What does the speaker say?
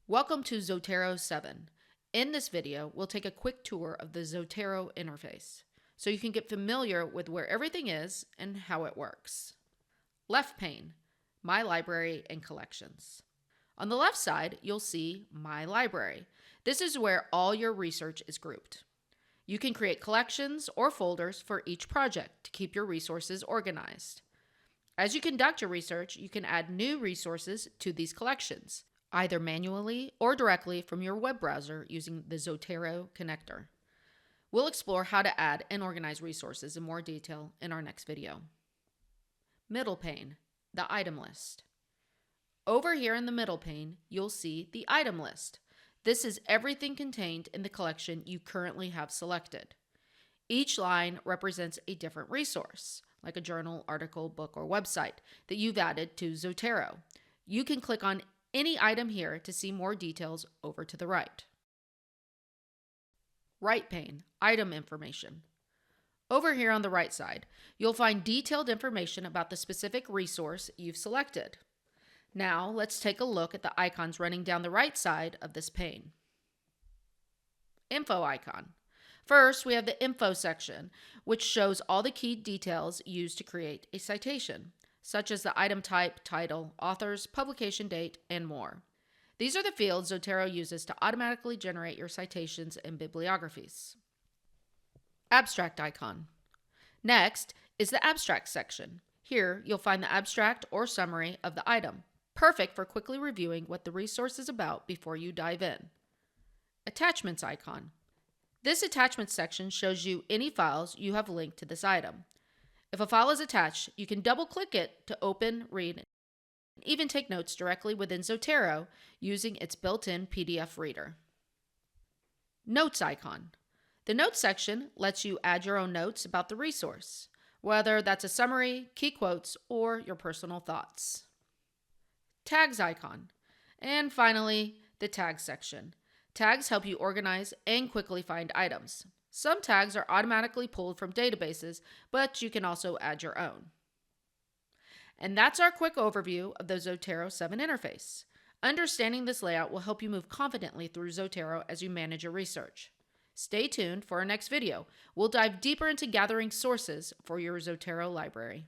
Welcome to Zotero 7. In this video, we'll take a quick tour of the Zotero interface, so you can get familiar with where everything is and how it works. Left pane, My Library and Collections. On the left side, you'll see My Library. This is where all your research is grouped. You can create collections or folders for each project to keep your resources organized. As you conduct your research, you can add new resources to these collections, either manually or directly from your web browser using the Zotero connector. We'll explore how to add and organize resources in more detail in our next video. Middle pane, the item list. Over here in the middle pane, you'll see the item list. This is everything contained in the collection you currently have selected. Each line represents a different resource, like a journal, article, book, or website that you've added to Zotero. You can click on any item here to see more details over to the right. Right pane, item information. Over here on the right side, you'll find detailed information about the specific resource you've selected. Now, let's take a look at the icons running down the right side of this pane. Info icon. First, we have the info section, which shows all the key details used to create a citation, such as the item type, title, authors, publication date, and more. These are the fields Zotero uses to automatically generate your citations and bibliographies. Abstract icon. Next is the abstract section. Here, you'll find the abstract or summary of the item, perfect for quickly reviewing what the resource is about before you dive in. Attachments icon. This attachment section shows you any files you have linked to this item. If a file is attached, you can double-click it to open, read, and even take notes directly within Zotero using its built-in PDF reader. Notes icon. The Notes section lets you add your own notes about the resource, whether that's a summary, key quotes, or your personal thoughts. Tags icon. And finally, the Tags section. Tags help you organize and quickly find items. Some tags are automatically pulled from databases, but you can also add your own. And that's our quick overview of the Zotero 7 interface. Understanding this layout will help you move confidently through Zotero as you manage your research. Stay tuned for our next video. We'll dive deeper into gathering sources for your Zotero library.